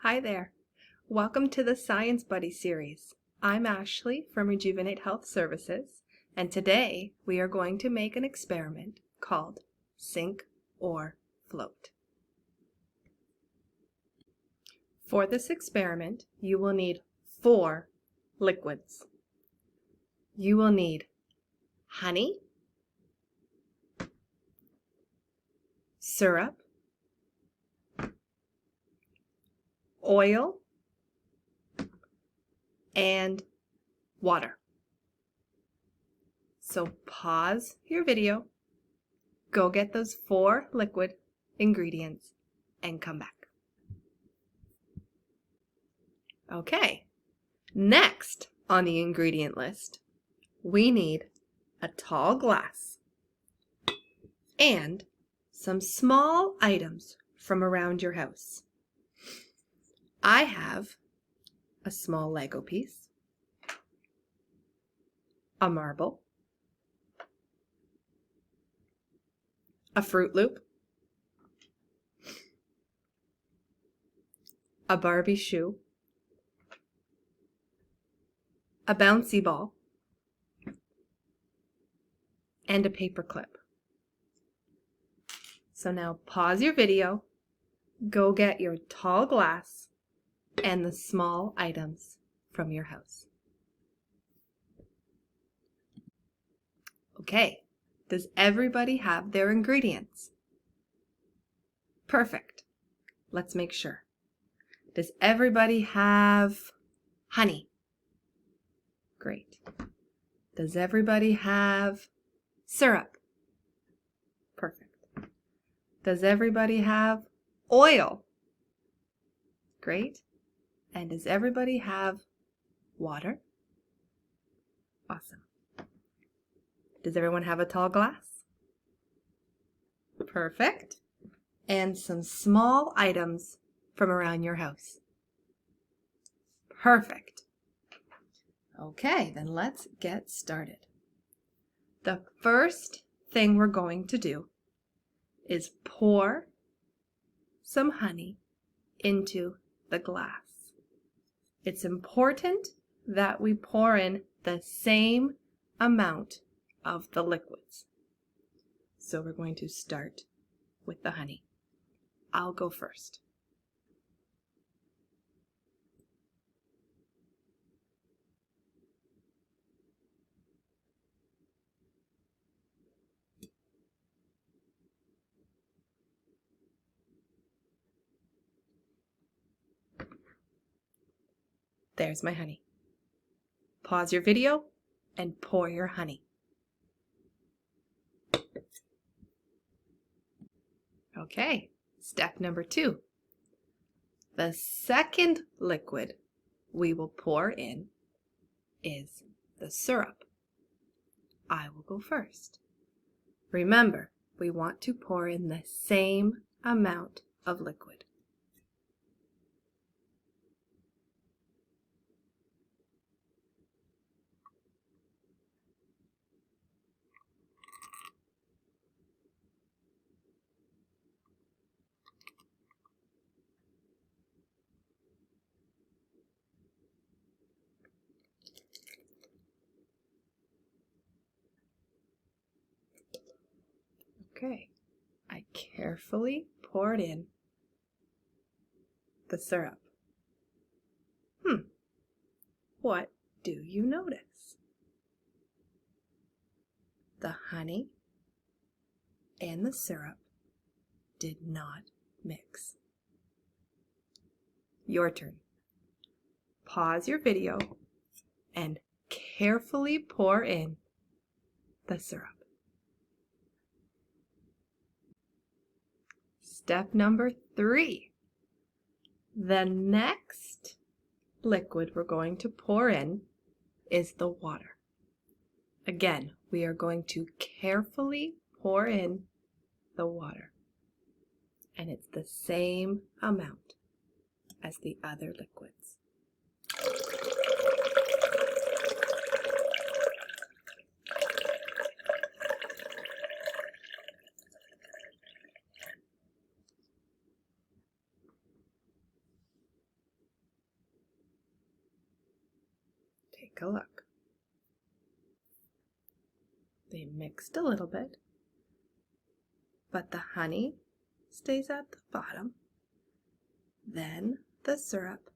Hi there. Welcome to the Science Buddy series. I'm Ashley from Rejuvenate Health Services, and today we are going to make an experiment called Sink or Float. For this experiment, you will need 4 liquids. You will need honey, syrup, oil, and water. So pause your video, go get those 4 liquid ingredients, and come back. Okay, next on the ingredient list, we need a tall glass and some small items from around your house. I have a small Lego piece, a marble, a Fruit Loop, a Barbie shoe, a Bouncy Ball, and a paper clip. So now pause your video, go get your tall glass and the small items from your house. Okay, does everybody have their ingredients? Perfect. Let's make sure. Does everybody have honey? Great. Does everybody have syrup? Perfect. Does everybody have oil? Great. And does everybody have water? Awesome. Does everyone have a tall glass? Perfect. And some small items from around your house. Perfect. Okay, then let's get started. The first thing we're going to do is pour some honey into the glass. It's important that we pour in the same amount of the liquids. So we're going to start with the honey. I'll go first. There's my honey. Pause your video and pour your honey. Okay, step number 2. The second liquid we will pour in is the syrup. I will go first. Remember, we want to pour in the same amount of liquid. Okay, I carefully poured in the syrup. What do you notice? The honey and the syrup did not mix. Your turn. Pause your video and carefully pour in the syrup. Step number 3. The next liquid we're going to pour in is the water. Again, we are going to carefully pour in the water. And it's the same amount as the other liquids. take a look. They mixed a little bit, but the honey stays at the bottom, then the syrup,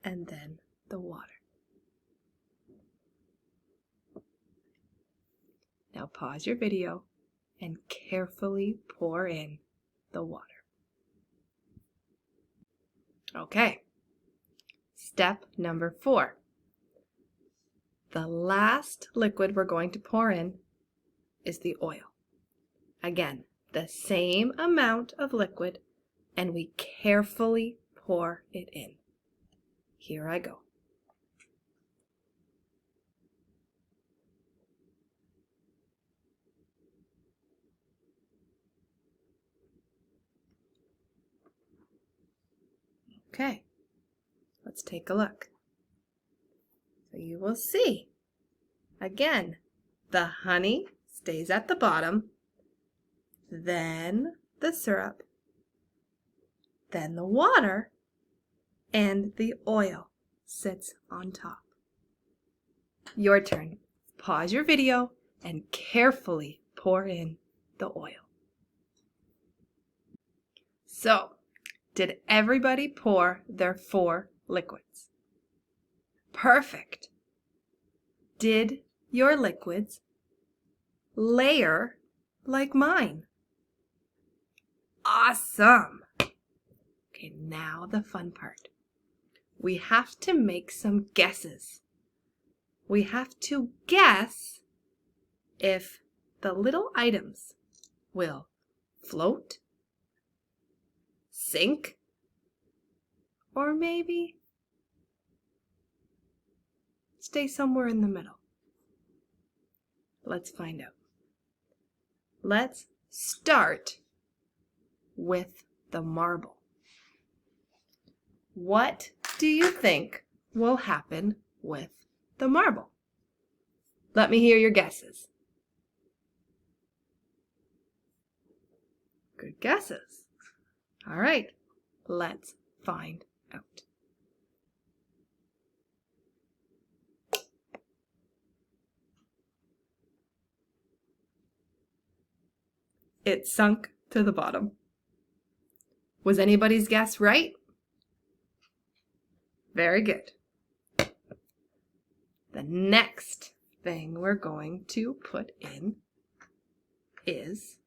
and then the water. Now pause your video and carefully pour in the water. Okay, step number 4. The last liquid we're going to pour in is the oil. Again, the same amount of liquid, and we carefully pour it in. Here I go. Okay, let's take a look. So you will see, again, the honey stays at the bottom, then the syrup, then the water, and the oil sits on top. Your turn. Pause your video and carefully pour in the oil. So, did everybody pour their 4 liquids? Perfect. Did your liquids layer like mine? Awesome. Okay, now the fun part. We have to make some guesses. We have to guess if the little items will float, sink, or maybe stay somewhere in the middle. Let's find out. Let's start with the marble. What do you think will happen with the marble? Let me hear your guesses. Good guesses. All right, let's find out. It sunk to the bottom. Was anybody's guess right? Very good. The next thing we're going to put in is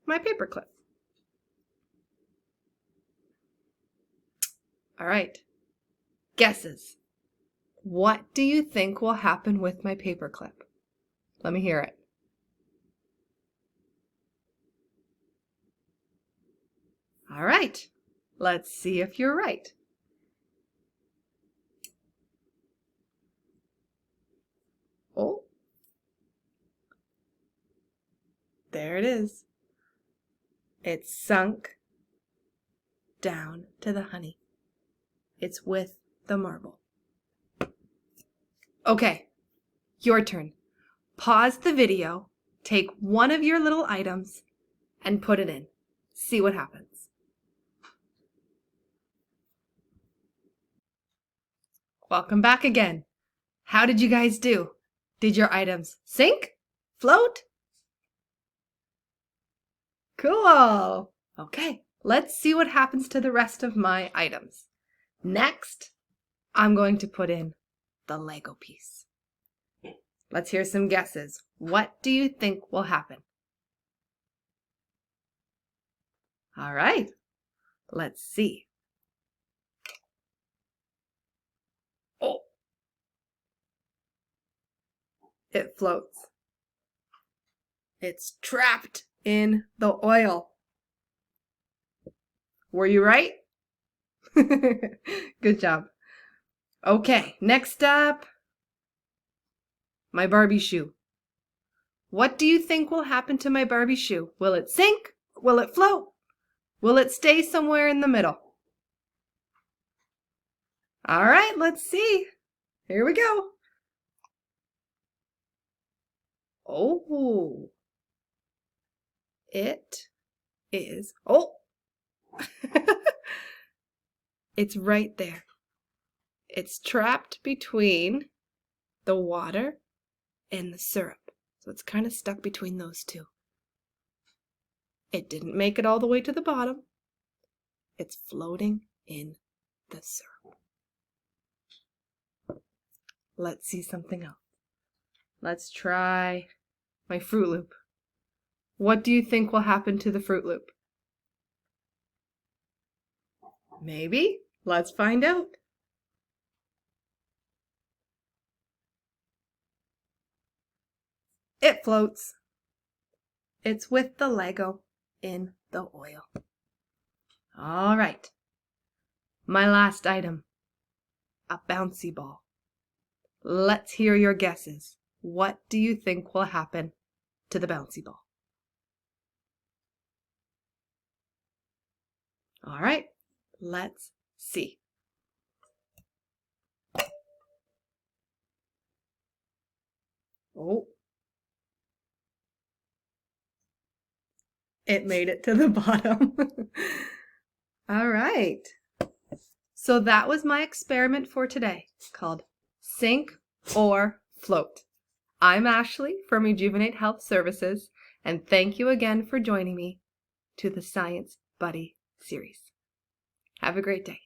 my paper clip. All right, guesses. What do you think will happen with my paper clip? Let me hear it. All right, let's see if you're right. Oh, there it is. It sunk down to the honey. It's with the marble. Okay, your turn. Pause the video, take one of your little items, and put it in. See what happens. Welcome back again. How did you guys do? Did your items sink? Float? Cool. Okay, let's see what happens to the rest of my items. Next, I'm going to put in the Lego piece. Let's hear some guesses. What do you think will happen? All right, let's see. Oh, it floats. It's trapped in the oil. Were you right? Good job. Okay, next up, my Barbie shoe. What do you think will happen to my Barbie shoe? Will it sink? Will it float? Will it stay somewhere in the middle? All right, let's see. Here we go. Oh, it is, oh, it's right there. It's trapped between the water and the syrup. So it's kind of stuck between those two. It didn't make it all the way to the bottom. It's floating in the syrup. Let's see something else. Let's try my Fruit Loop. What do you think will happen to the Fruit Loop? Maybe. Let's find out. It floats. It's with the Lego in the oil. All right. My last item, a bouncy ball. Let's hear your guesses. What do you think will happen to the bouncy ball? All right, let's see. Oh, it made it to the bottom. All right. So that was my experiment for today called Sink or Float. I'm Ashley from Rejuvenate Health Services, and thank you again for joining me to the Science Buddy series. Have a great day.